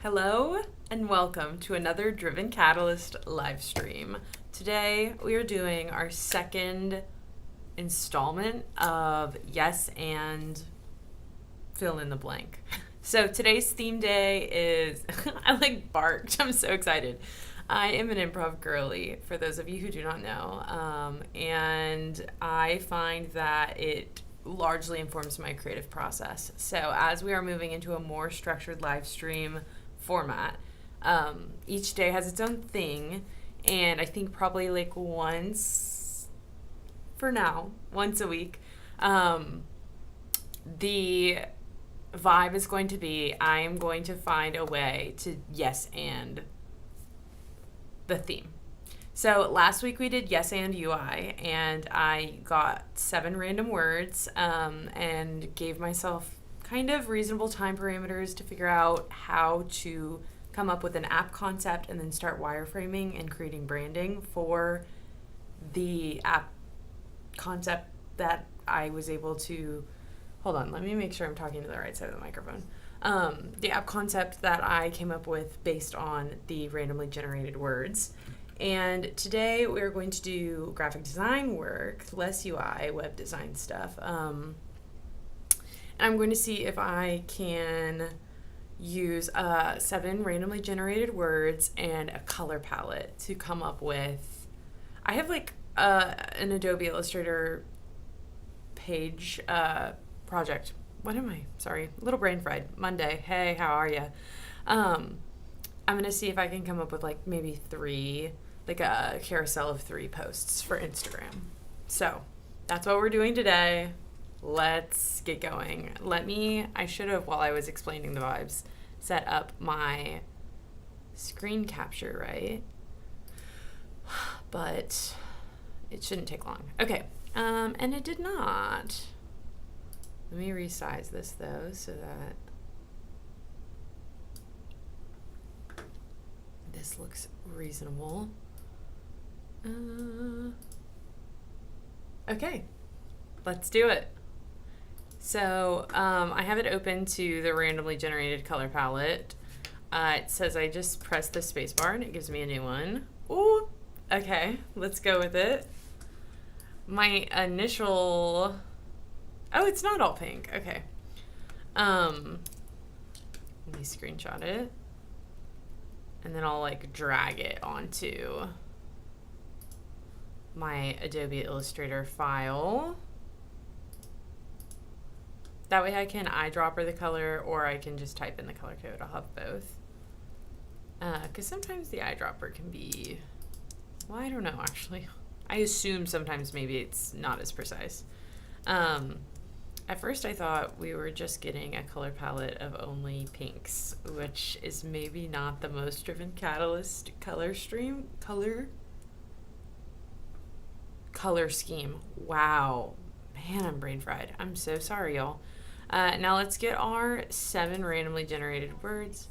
Hello and welcome to another Driven Catalyst live stream. Today we are doing our second installment of Yes and fill in the blank. So today's theme day is, I barked, I'm so excited. I am an improv girly, for those of you who do not know, and I find that it largely informs my creative process. So as we are moving into a more structured live stream format, each day has its own thing, and I think probably once, for now, once a week, the vibe is going to be I am going to find a way to yes and the theme. So last week we did yes and UI, and I got 7 random words and gave myself kind of reasonable time parameters to figure out how to come up with an app concept and then start wireframing and creating branding for the app concept that I was able to. Hold on, let me make sure I'm talking to the right side of the microphone. The app concept that I came up with based on the randomly generated words. And today we're going to do graphic design work, less UI, web design stuff. And I'm going to see if I can use 7 randomly generated words and a color palette to come up with. I have an Adobe Illustrator page project. What am I? Sorry, a little brain fried. Monday. Hey, how are you? I'm gonna see if I can come up with maybe 3, a carousel of 3 posts for Instagram. So that's what we're doing today. Let's get going. I should have, while I was explaining the vibes, set up my screen capture, right? But it shouldn't take long. Okay, and it did not. Let me resize this though so that this looks reasonable. Okay, let's do it. So I have it open to the randomly generated color palette. It says I just press the space bar and it gives me a new one. Ooh, okay, let's go with it. My initial... Oh, it's not all pink. Okay. Let me screenshot it. And then I'll drag it onto my Adobe Illustrator file. That way I can eyedropper the color, or I can just type in the color code. I'll have both. Because sometimes the eyedropper can be... Well, I don't know, actually. I assume sometimes maybe it's not as precise. At first I thought we were just getting a color palette of only pinks, which is maybe not the most Driven Catalyst color scheme. Wow. Man, I'm brain fried. I'm so sorry, y'all. Now let's get our 7 randomly generated words.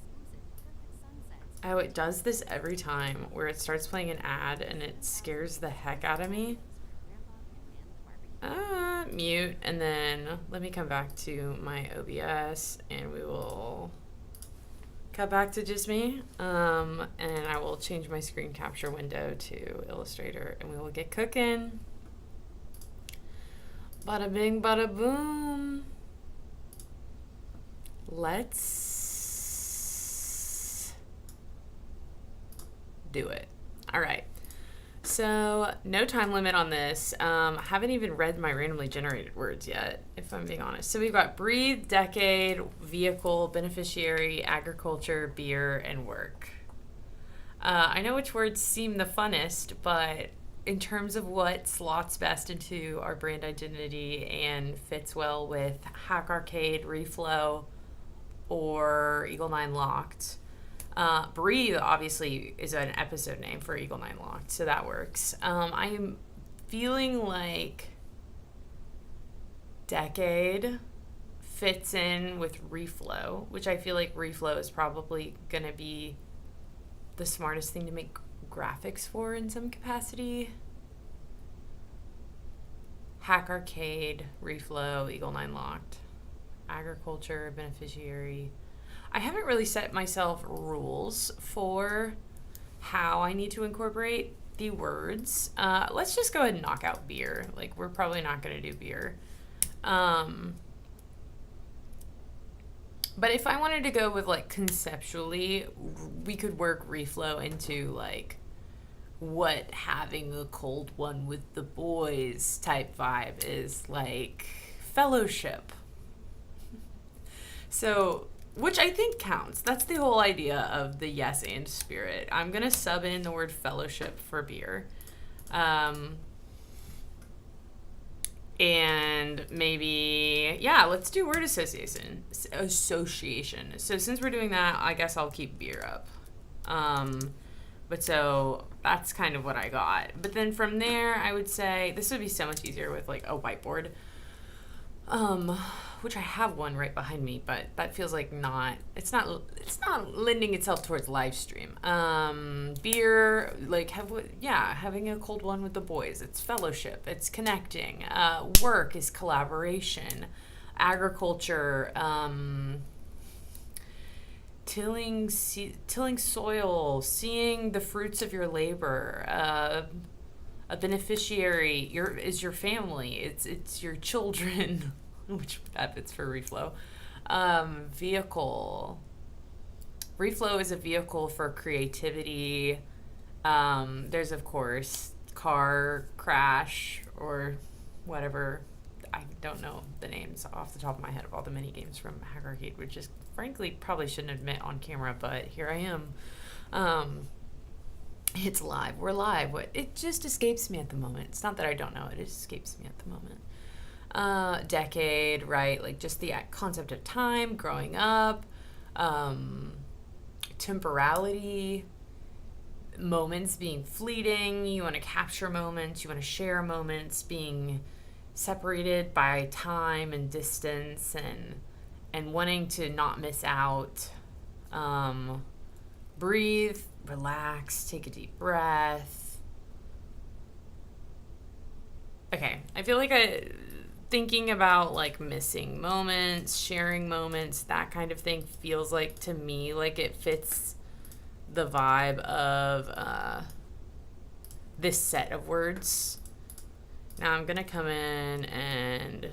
Oh, it does this every time where it starts playing an ad and it scares the heck out of me. Mute, and then let me come back to my OBS and we will cut back to just me. And I will change my screen capture window to Illustrator and we will get cooking. Bada bing, bada boom. Let's do it. All right. So, no time limit on this. I haven't even read my randomly generated words yet, if I'm being honest. So we've got breathe, decade, vehicle, beneficiary, agriculture, beer, and work. I know which words seem the funnest, but in terms of what slots best into our brand identity and fits well with Hack Arcade, Reflow, or Eagle 9 Locked, Breathe obviously is an episode name for Eagle 9 Locked, so that works. I'm feeling like Decade fits in with Reflow, which I feel like Reflow is probably going to be the smartest thing to make graphics for in some capacity. Hack Arcade, Reflow, Eagle 9 Locked, Agriculture, Beneficiary. I haven't really set myself rules for how I need to incorporate the words. Let's just go ahead and knock out beer. Like, we're probably not going to do beer. But if I wanted to go with, like, conceptually, we could work reflow into, like, what having a cold one with the boys type vibe is, like, fellowship. So, which I think counts. That's the whole idea of the yes and spirit. I'm going to sub in the word fellowship for beer. And maybe, yeah, let's do word association. So since we're doing that, I guess I'll keep beer up. But so that's kind of what I got. But then from there, I would say this would be so much easier with like a whiteboard. Which I have one right behind me, but that feels like it's not lending itself towards live stream. Beer, like having a cold one with the boys. It's fellowship. It's connecting. Work is collaboration. Agriculture, tilling soil, seeing the fruits of your labor. A beneficiary is your family. It's your children. Which that fits for reflow. Vehicle. Reflow is a vehicle for creativity. There's, of course, car crash or whatever. I don't know the names off the top of my head of all the mini games from Hack Arcade, which is, frankly, probably shouldn't admit on camera, but here I am. It's live. We're live. It just escapes me at the moment. It's not that I don't know it. It escapes me at the moment. Decade, right? Like just the concept of time, growing up, temporality, moments being fleeting. You want to capture moments. You want to share moments, being separated by time and distance, and wanting to not miss out. Breathe, relax, take a deep breath. Okay, I feel like thinking about like missing moments, sharing moments, that kind of thing feels like to me like it fits the vibe of this set of words. Now I'm gonna come in and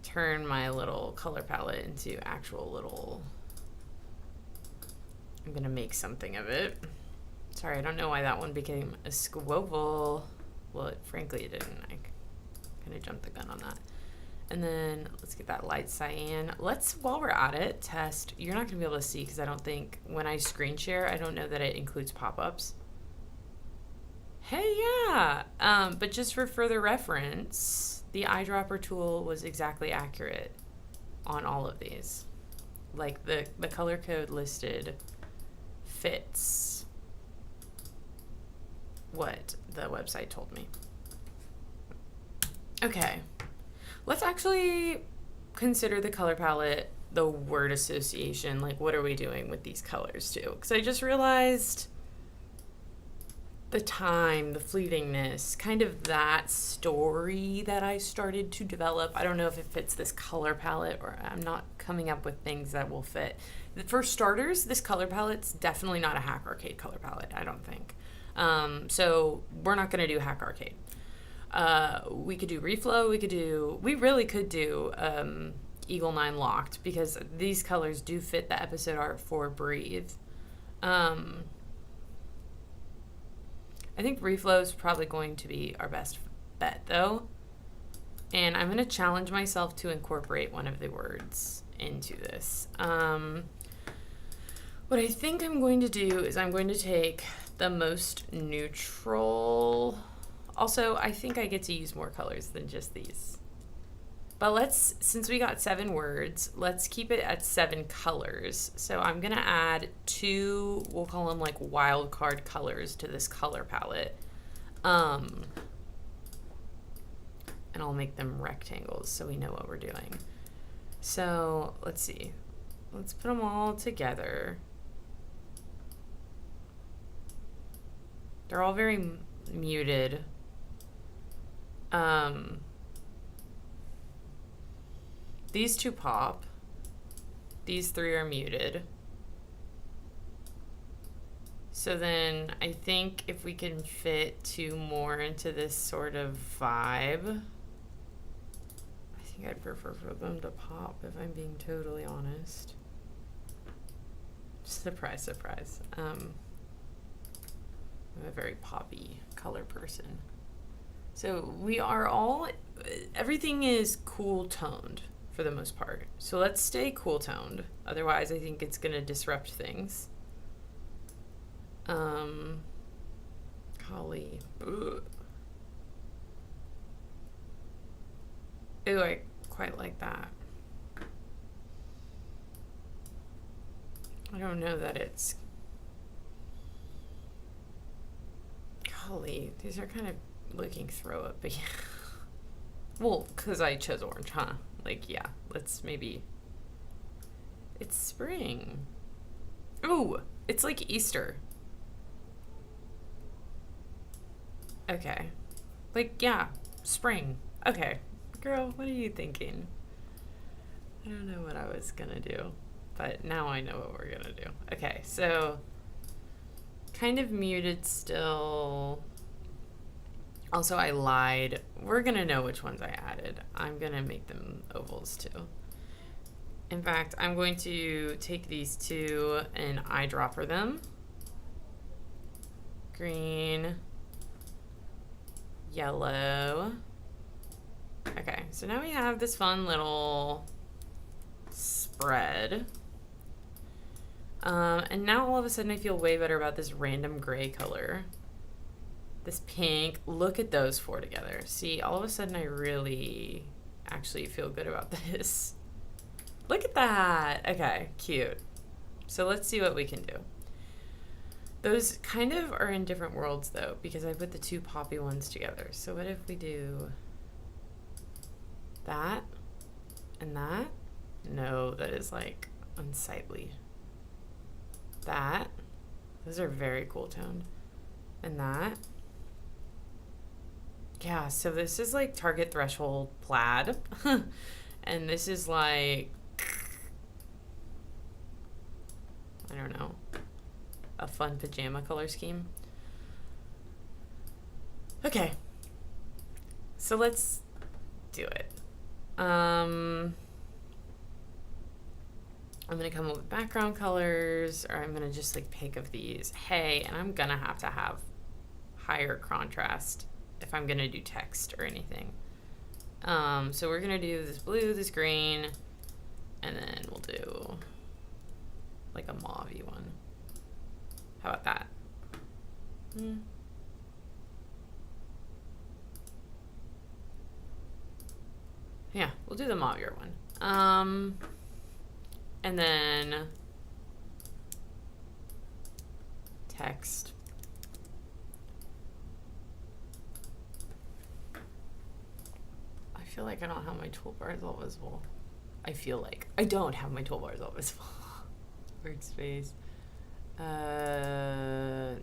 turn my little color palette into actual little. I'm gonna make something of it. Sorry, I don't know why that one became a squoval. Well, frankly, it didn't. I kind of jumped the gun on that. And then let's get that light cyan. Let's, while we're at it, test. You're not going to be able to see because I don't think when I screen share, I don't know that it includes pop-ups. Hey, yeah. But just for further reference, the eyedropper tool was exactly accurate on all of these. Like the color code listed fits what the website told me. Okay, let's actually consider the color palette, the word association. Like, what are we doing with these colors too? Because I just realized the time, the fleetingness, kind of that story that I started to develop. I don't know if it fits this color palette, or I'm not coming up with things that will fit. For starters, this color palette's definitely not a Hack Arcade color palette, I don't think. So we're not going to do Hack Arcade. We could do reflow. We really could do Eagle 9 Locked, because these colors do fit the episode art for Breathe. I think reflow is probably going to be our best bet, though. And I'm going to challenge myself to incorporate one of the words into this. What I think I'm going to do is I'm going to take the most neutral. Also, I think I get to use more colors than just these. But since we got 7 words, let's keep it at 7 colors. So I'm going to add 2, we'll call them like wild card colors to this color palette. And I'll make them rectangles so we know what we're doing. So let's see. Let's put them all together. They're all very muted. These 2 pop. These three are muted. So then I think if we can fit two more into this sort of vibe, I think I'd prefer for them to pop, if I'm being totally honest. Surprise, surprise. I'm a very poppy color person. So we are all, everything is cool toned for the most part. So let's stay cool toned. Otherwise, I think it's going to disrupt things. Golly. Ugh. Ooh, I quite like that. I don't know that it's... Golly, these are kind of looking throw up. Well, because I chose orange, huh? Like, yeah, let's maybe... It's spring. Ooh, it's like Easter. Okay. Like, yeah, spring. Okay. Girl, what are you thinking? I don't know what I was gonna do, but now I know what we're gonna do. Okay, so kind of muted still. Also, I lied. We're gonna know which ones I added. I'm gonna make them ovals too. In fact, I'm going to take these two and eyedropper them. Green, yellow. Okay, so now we have this fun little spread. And now all of a sudden I feel way better about this random gray color. This pink. Look at those four together. See, all of a sudden I really actually feel good about this. Look at that. Okay, cute. So let's see what we can do. Those kind of are in different worlds though, because I put the two poppy ones together. So what if we do that and that? No, that is like unsightly. That. Those are very cool toned. And that. Yeah, so this is like Target Threshold plaid. And this is like, I don't know, a fun pajama color scheme. Okay. So let's do it. I'm gonna come up with background colors, or I'm gonna just like pick of these. Hey, and I'm gonna have to have higher contrast if I'm gonna do text or anything. So we're gonna do this blue, this green, and then we'll do like a mauve-y one. How about that? Yeah, we'll do the mauve-y one. And then text. I feel like I don't have my toolbars all visible. I feel like I don't have my toolbars all visible. Workspace. There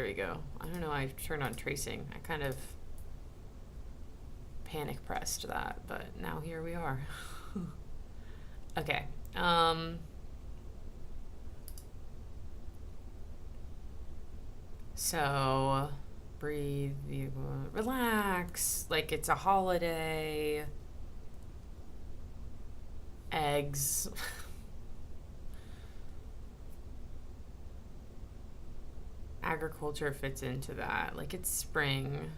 we go. I don't know. I turned on tracing. I kind of panic pressed that, but now here we are. Okay. So breathe, relax, like it's a holiday. Eggs. Agriculture fits into that, like it's spring.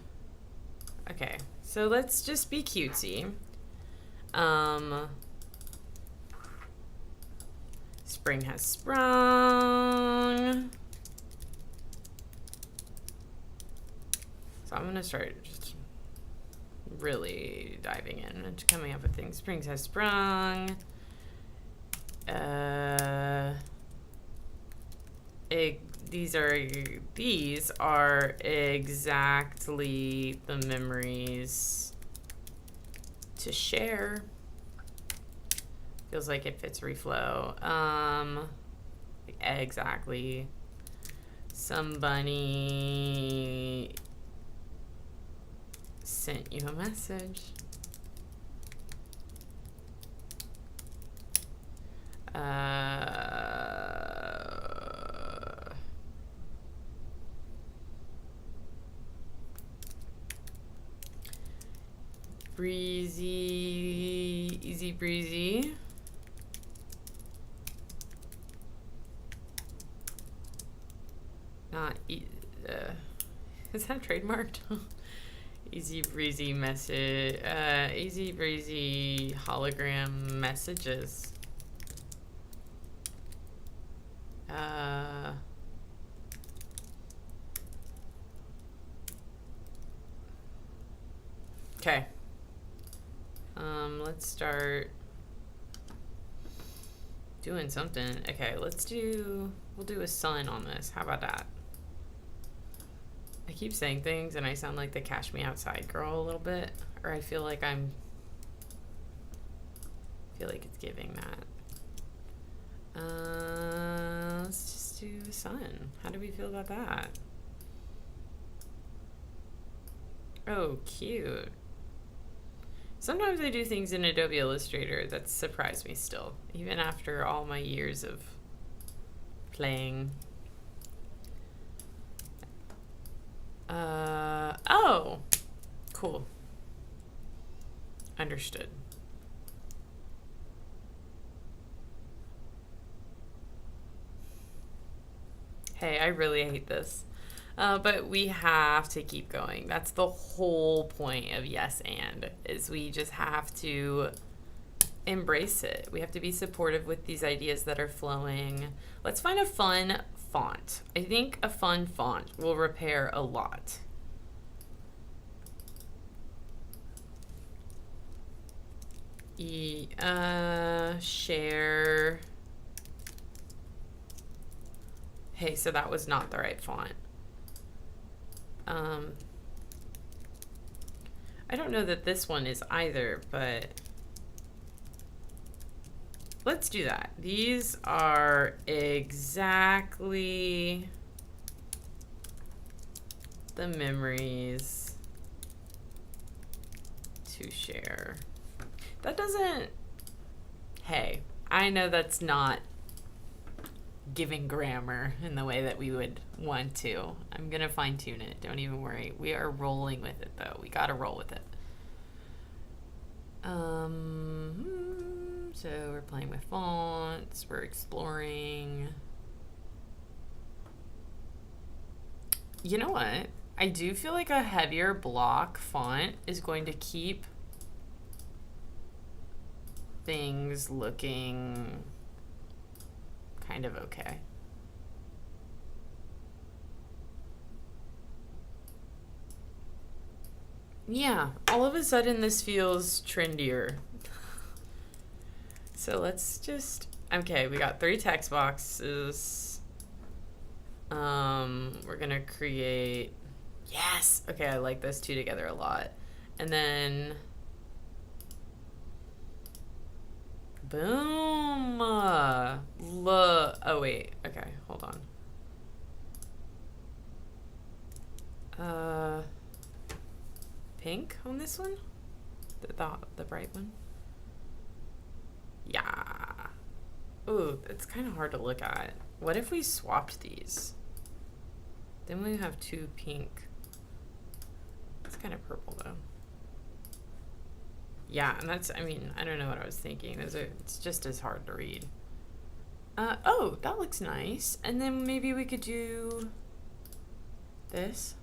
Okay, so let's just be cutesy. Spring has sprung. So I'm gonna start just really diving in and coming up with things. Spring has sprung. These are exactly the memories to share. Feels like it fits reflow. Exactly. Somebody sent you a message. Breezy, easy breezy. Not, is that trademarked? Easy breezy message, easy breezy hologram messages. Okay. Let's start doing something. Okay, we'll do a sun on this. How about that? I keep saying things and I sound like the Cash Me Outside girl a little bit, or I feel like it's giving that. Let's just do the sun. How do we feel about that? Oh, cute. Sometimes I do things in Adobe Illustrator that surprise me still, even after all my years of playing. Oh, cool. Understood. Hey, I really hate this. But we have to keep going. That's the whole point of Yes and, is we just have to embrace it. We have to be supportive with these ideas that are flowing. Let's find a fun font. I think a fun font will repair a lot. Share. Hey, so that was not the right font. I don't know that this one is either, but let's do that. These are exactly the memories to share. That doesn't... Hey, I know that's not giving grammar in the way that we would want to. I'm gonna fine tune it. Don't even worry. We are rolling with it though. We gotta roll with it. So we're playing with fonts. We're exploring. You know what? I do feel like a heavier block font is going to keep things looking kind of okay. Yeah, all of a sudden this feels trendier. So let's just, okay, we got 3 text boxes. We're gonna create, yes, okay, I like those 2 together a lot. And then, boom, oh wait, okay, hold on. Pink on this one? The bright one? Yeah. Ooh, it's kind of hard to look at. What if we swapped these? Then we have 2 pink. It's kind of purple though. Yeah, and that's, I mean, I don't know what I was thinking. It's just as hard to read. Oh, that looks nice. And then maybe we could do this.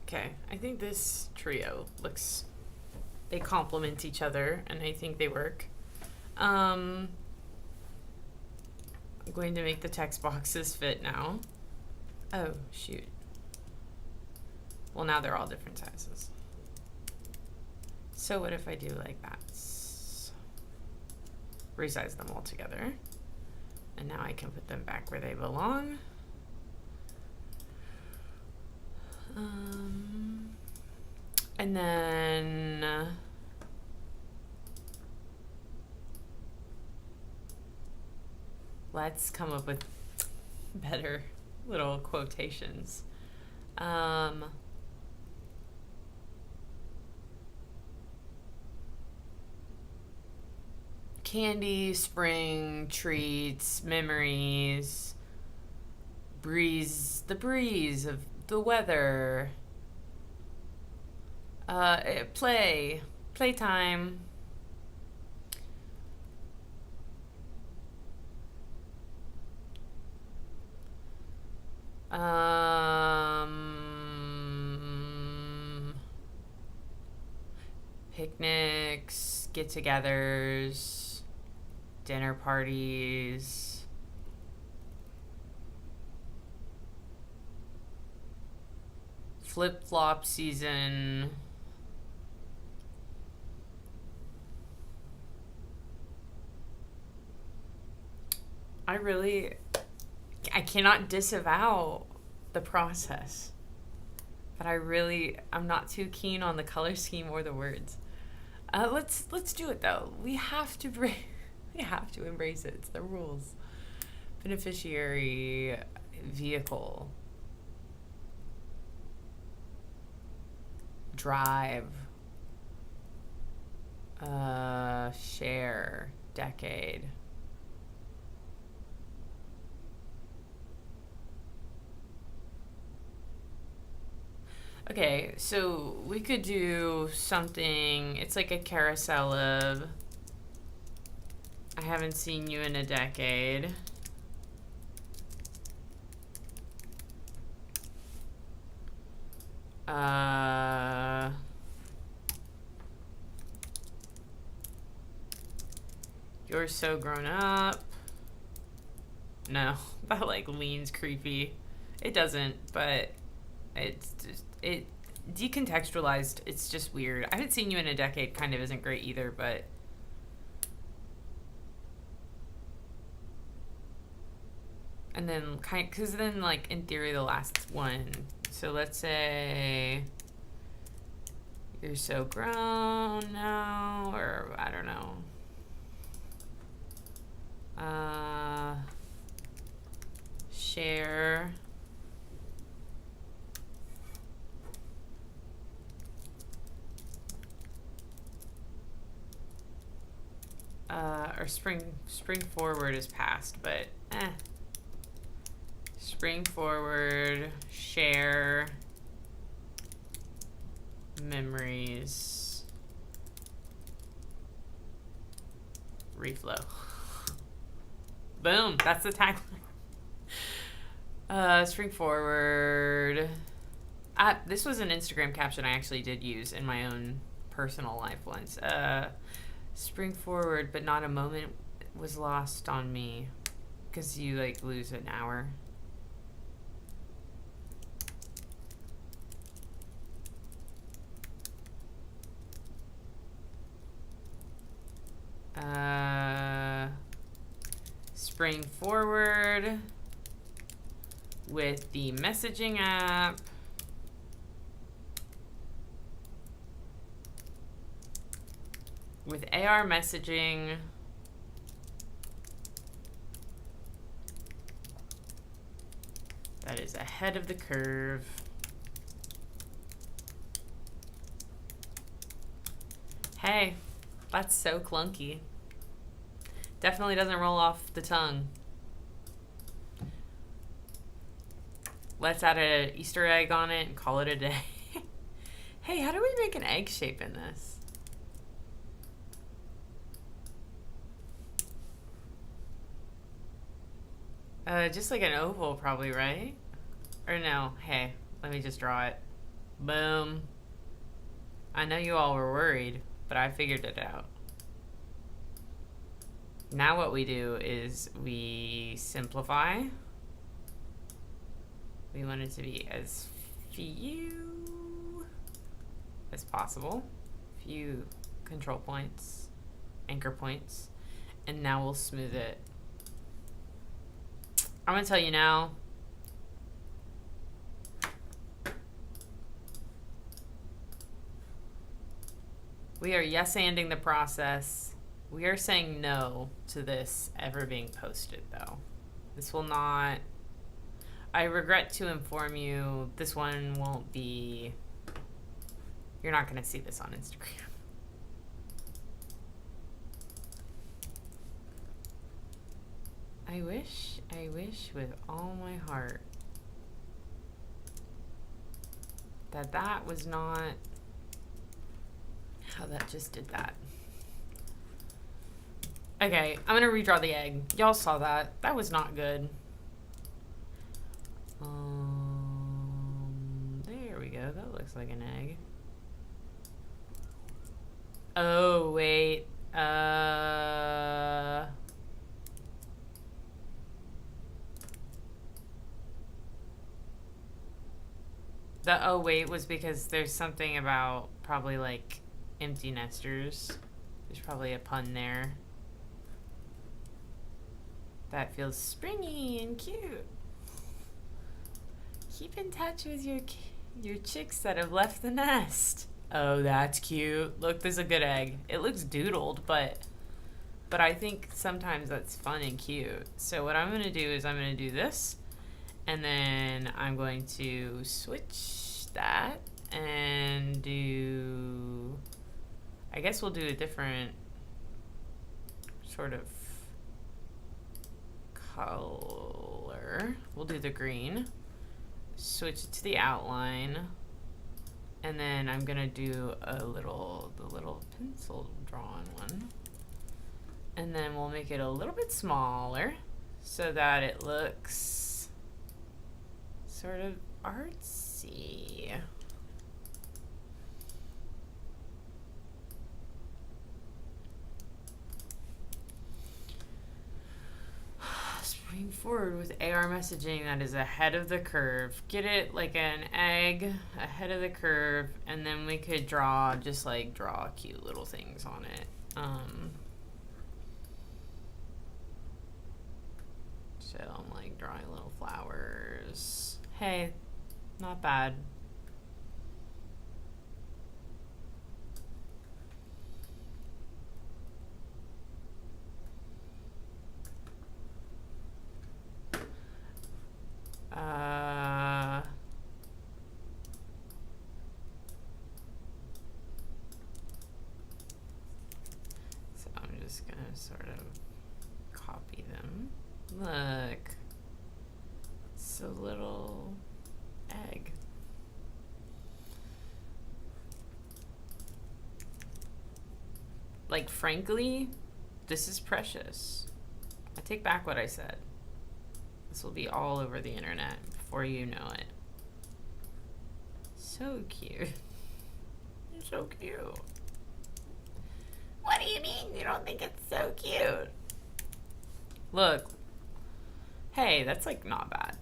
Okay, I think this trio looks, they complement each other and I think they work. I'm going to make the text boxes fit now. Oh, shoot. Well, now they're all different sizes. So what if I do like that? Resize them all together. And now I can put them back where they belong. And then let's come up with better little quotations. Um, Candy, spring, treats, memories, breeze, the breeze of the weather, playtime. Picnics, get-togethers, dinner parties, flip-flop season. I cannot disavow the process, but I'm not too keen on the color scheme or the words. Let's do it though. We have to we have to embrace it. It's the rules. Beneficiary, vehicle, drive, share, decade. Okay, so we could do something. It's like a carousel of I haven't seen you in a decade. You're so grown up. No, that like leans creepy. It doesn't, but it's just it decontextualized. It's just weird. I haven't seen you in a decade kind of isn't great either, but and then because then like in theory the last one. So let's say you're so grown now, or I don't know. Share. Or spring forward is past, but spring forward, share, memories, reflow. Boom, that's the tagline. Spring forward. This was an Instagram caption I actually did use in my own personal life once. Spring forward, but not a moment was lost on me, because you like lose an hour. Spring forward with the messaging app. With AR messaging, that is ahead of the curve. Hey, that's so clunky. Definitely doesn't roll off the tongue. Let's add an Easter egg on it and call it a day. Hey, how do we make an egg shape in this? Just like an oval probably, right? Or no, hey, let me just draw it. Boom. I know you all were worried, but I figured it out. Now what we do is we simplify. We want it to be as few as possible. Few control points, anchor points. And now we'll smooth it. I'm gonna tell you now. We are yes-anding the process. We are saying no to this ever being posted, though. This will not... I regret to inform you, this one won't be... You're not going to see this on Instagram. I wish with all my heart that was not how that just did that. Okay, I'm gonna redraw the egg. Y'all saw that. That was not good. There we go. That looks like an egg. Oh, wait. The oh wait was because there's something about probably like empty nesters. There's probably a pun there. That feels springy and cute. Keep in touch with your chicks that have left the nest. Oh, that's cute. Look, there's a good egg. It looks doodled, but I think sometimes that's fun and cute. So what I'm gonna do is I'm gonna do this, and then I'm going to switch that and do, I guess we'll do a different sort of color. We'll do the green, switch it to the outline, and then I'm gonna do the little pencil drawn one, and then we'll make it a little bit smaller so that it looks sort of artsy. Spring forward with AR messaging that is ahead of the curve. Get it like an egg ahead of the curve, and then we could draw cute little things on it. So I'm like drawing little flowers. Hey, not bad. So I'm just gonna sort of copy them. Look, it's a little egg. Like, frankly, this is precious. I take back what I said. This will be all over the internet before you know it. So cute. You're so cute. What do you mean you don't think it's so cute? Look. Hey, that's like not bad.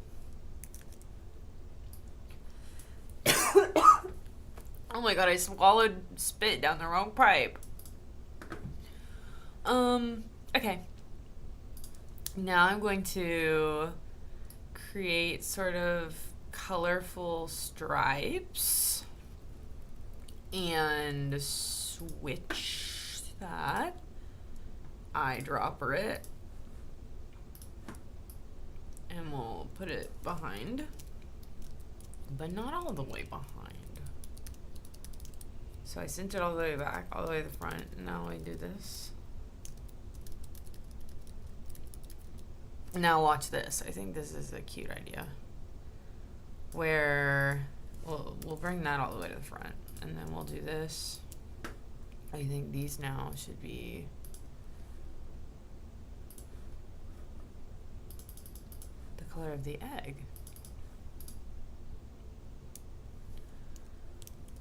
Oh my god, I swallowed spit down the wrong pipe. Okay. Now I'm going to create sort of colorful stripes and switch that, eyedropper it, and we'll put it behind, but not all the way behind. So I sent it all the way back, all the way to the front, and now I do this. Now watch this. I think this is a cute idea. Where we'll bring that all the way to the front, and then we'll do this. I think these now should be the color of the egg.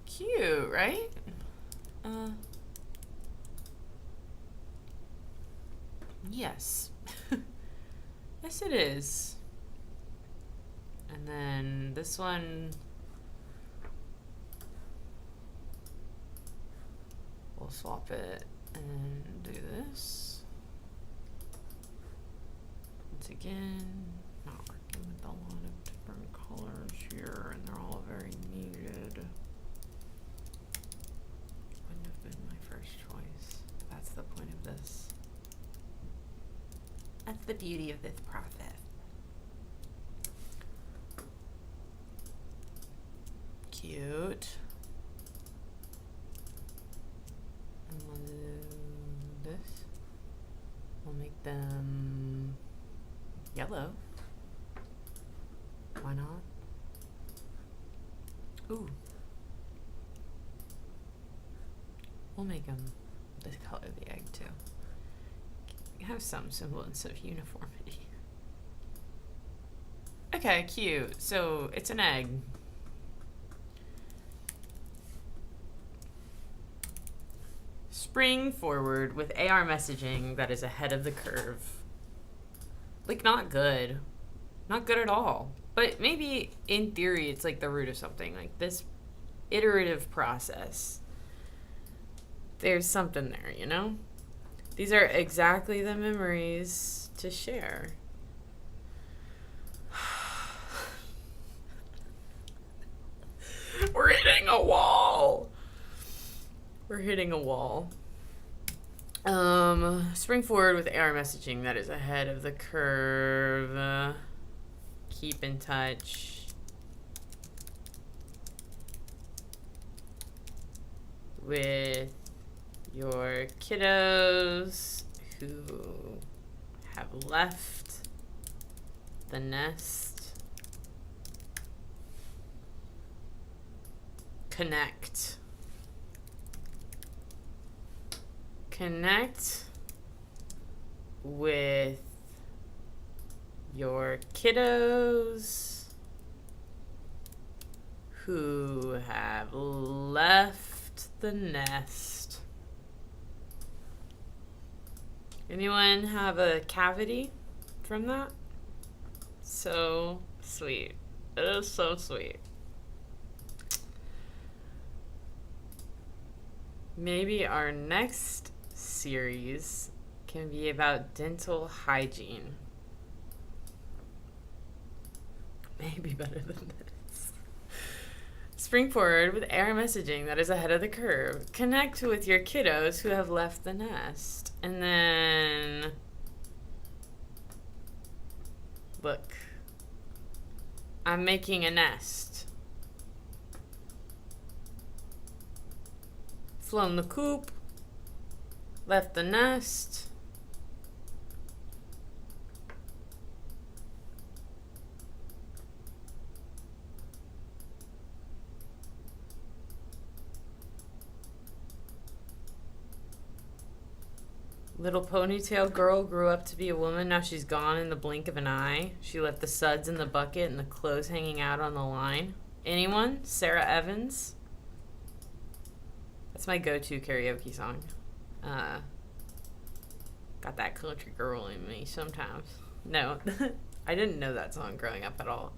Cute, right? Yes. Yes, it is. And then this one, we'll swap it and do this. Once again, not working with a lot of different colors here, and they're all very muted. Wouldn't have been my first choice. That's the point of this. That's the beauty of this process. them yellow. Why not? Ooh. We'll make them the color of the egg too. Have some semblance of uniformity. Okay, cute. So it's an egg. Spring forward with AR messaging that is ahead of the curve. Like, not good. Not good at all. But maybe in theory it's like the root of something. Like this iterative process. There's something there, you know? These are exactly the memories to share. We're hitting a wall. We're hitting a wall. Spring forward with AR messaging that is ahead of the curve. Keep in touch with your kiddos who have left the nest. Connect with your kiddos who have left the nest. Anyone have a cavity from that? So sweet. It is so sweet. Maybe our next series can be about dental hygiene. Maybe better than this. Spring forward with AR messaging that is ahead of the curve. Connect with your kiddos who have left the nest. And then, look, I'm making a nest. Flown the coop, left the nest. Little ponytail girl grew up to be a woman. Now she's gone in the blink of an eye. She left the suds in the bucket and the clothes hanging out on the line. Anyone? Sarah Evans? That's my go-to karaoke song. Got that country girl in me sometimes. No, I didn't know that song growing up at all.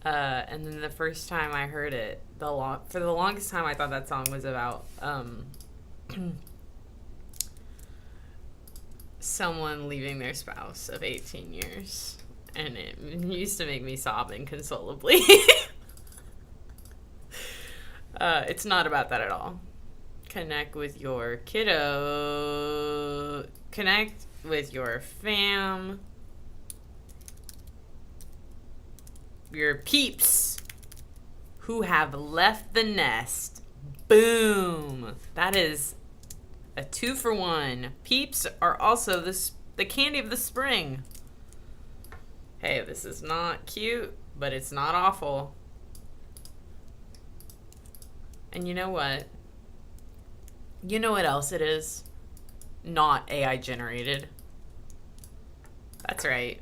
And then the first time I heard it, for the longest time I thought that song was about someone leaving their spouse of 18 years. And it used to make me sob inconsolably. It's not about that at all. Connect with your kiddo. Connect with your fam. Your peeps who have left the nest. Boom. That is a 2-for-1. Peeps are also the candy of the spring. Hey, this is not cute, but it's not awful. And you know what? You know what else it is? Not AI generated. That's right.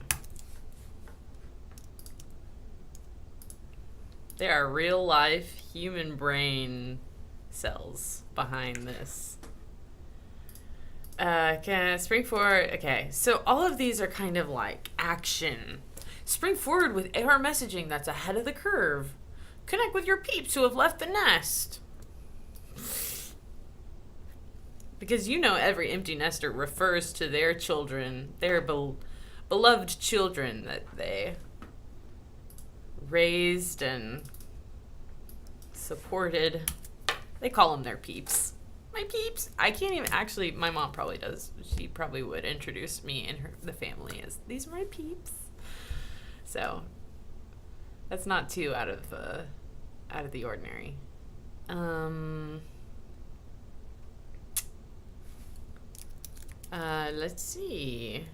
There are real life human brain cells behind this. Can spring forward? Okay, so all of these are kind of like action. Spring forward with AR messaging that's ahead of the curve. Connect with your peeps who have left the nest. Because you know every empty nester refers to their children, their beloved children that they raised and supported. They call them their peeps. My peeps. I can't even, actually, my mom probably does. She probably would introduce me and the family as, these are my peeps. So, that's not too out of the ordinary. Let's see.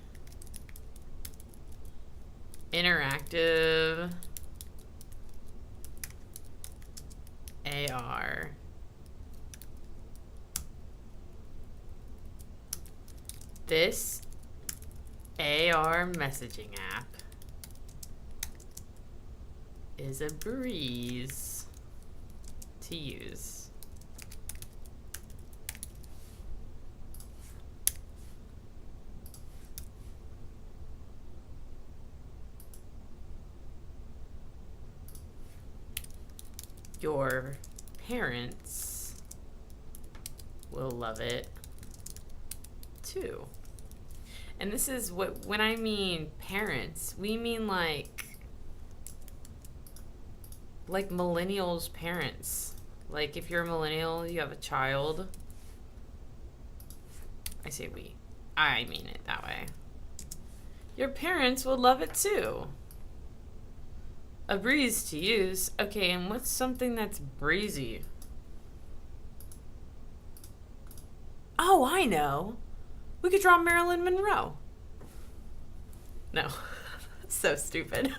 Interactive AR. This AR messaging app is a breeze to use. Your parents will love it too. And this is when I mean parents, we mean like millennials' parents. Like if you're a millennial, you have a child. I say we. I mean it that way. Your parents will love it too. A breeze to use. Okay, and what's something that's breezy? Oh, I know. We could draw Marilyn Monroe. No. So stupid.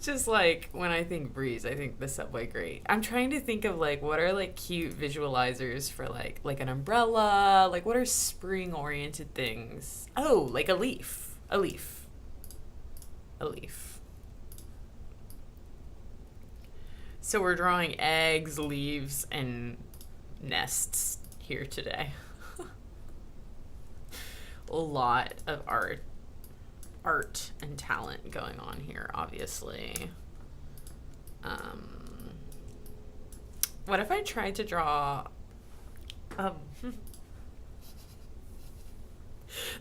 Just like when I think breeze, I think the subway grate. I'm trying to think of like what are like cute visualizers for like an umbrella, like what are spring oriented things? Oh, like a leaf. A leaf. A leaf. So we're drawing eggs, leaves, and nests here today. A lot of art and talent going on here, obviously. What if I tried to draw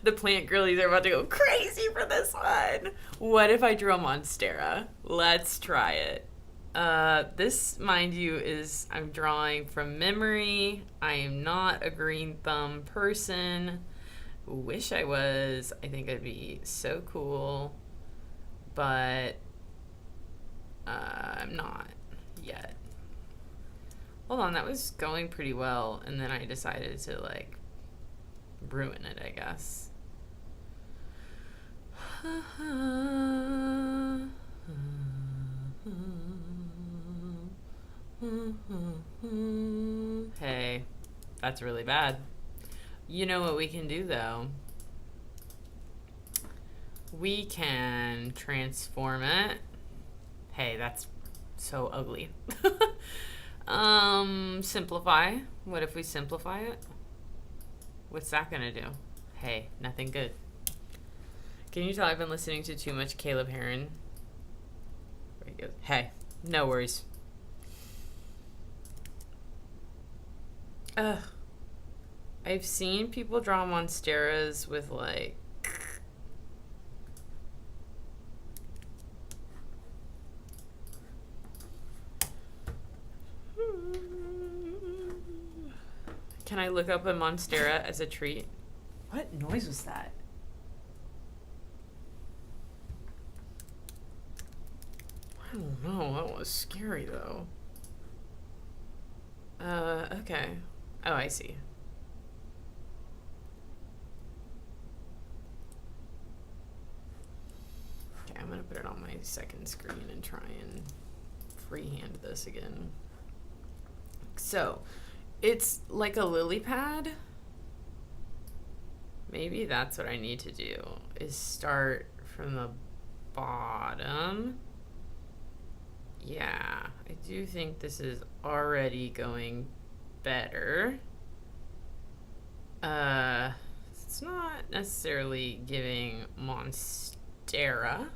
the plant girlies are about to go crazy for this one. What if I drew a Monstera? Let's try it. This, mind you, is I'm drawing from memory. I am not a green thumb person. Wish I was. I think it'd be so cool. But I'm not yet. Hold on, that was going pretty well, and then I decided to like ruin it, I guess. Hey, that's really bad. You know what we can do though? We can transform it. Hey, that's so ugly. Simplify. What if we simplify it? What's that gonna do? Hey, nothing good. Can you tell I've been listening to too much Caleb Heron? There he goes. Hey, no worries. Ugh. I've seen people draw Monsteras with like Can I look up a Monstera as a treat? What noise was that? I don't know. That was scary though. Okay. Oh, I see. Okay, I'm gonna put it on my second screen and try and freehand this again. So, it's like a lily pad. Maybe that's what I need to do, is start from the bottom. Yeah, I do think this is already going better. It's not necessarily giving Monstera,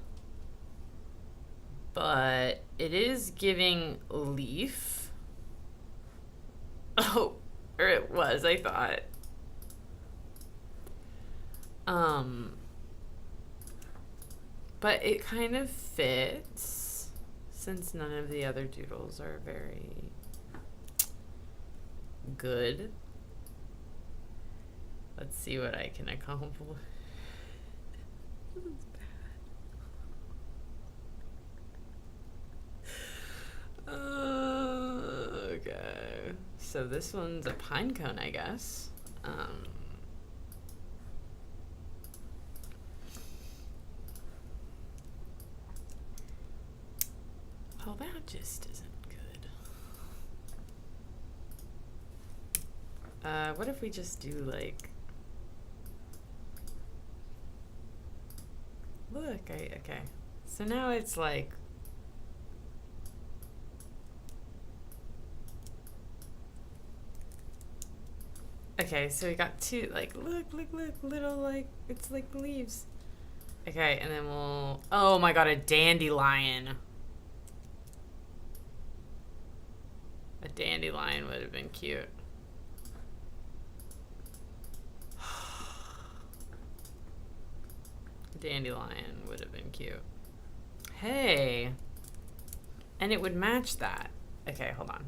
but it is giving leaf. Oh, or it was, I thought. But it kind of fits since none of the other doodles are very good. Let's see what I can accomplish. This is bad. Okay. So this one's a pine cone, I guess. Well, that just isn't good. What if we just do like... Look, okay. So now it's like... Okay, so we got two, like, look, little, like, it's like leaves. Okay, and then we'll... Oh my god, a dandelion. A dandelion would have been cute. Dandelion would have been cute. Hey. And it would match that. Okay, hold on.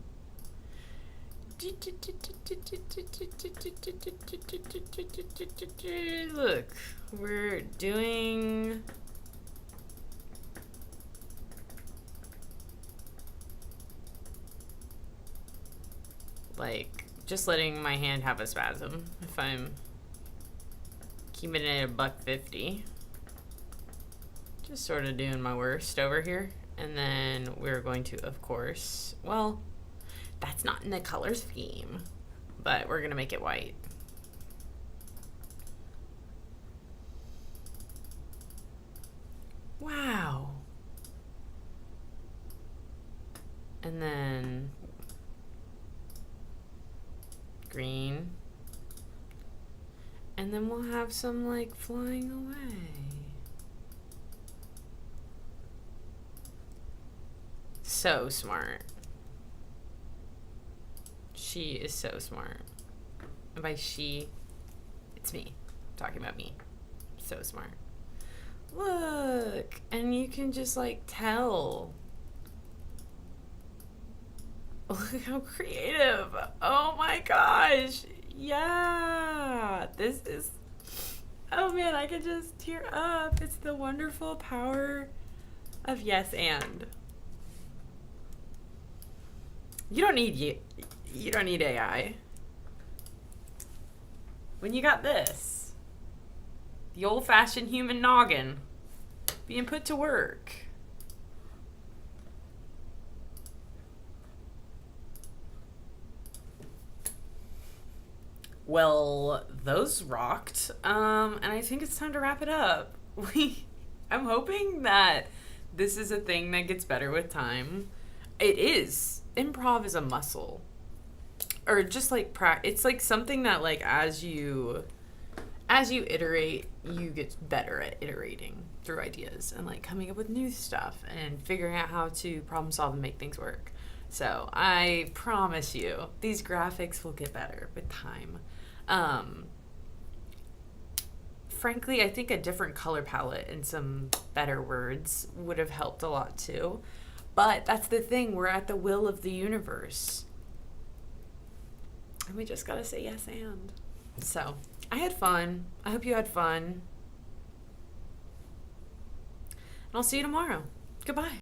Look, we're doing... like, just letting my hand have a spasm if I'm keeping it at $1.50. Just sort of doing my worst over here. And then we're going to, of course, well, that's not in the color scheme, but we're gonna make it white. Wow. And then green. And then we'll have some like flying away. So smart. She is so smart. And by she, it's me. I'm talking about me. So smart. Look, and you can just like tell. Look how creative. Oh my gosh. Yeah. This is, oh man, I can just tear up. It's the wonderful power of yes and. You don't need AI. When you got this, the old-fashioned human noggin being put to work. Well, those rocked. And I think it's time to wrap it up. I'm hoping that this is a thing that gets better with time. It is. Improv is a muscle. Or just like it's like something that like as you iterate, you get better at iterating through ideas and like coming up with new stuff and figuring out how to problem solve and make things work. So I promise you, these graphics will get better with time. Frankly, I think a different color palette and some better words would have helped a lot too. But that's the thing, we're at the will of the universe. And we just gotta say yes and. So, I had fun. I hope you had fun. And I'll see you tomorrow. Goodbye.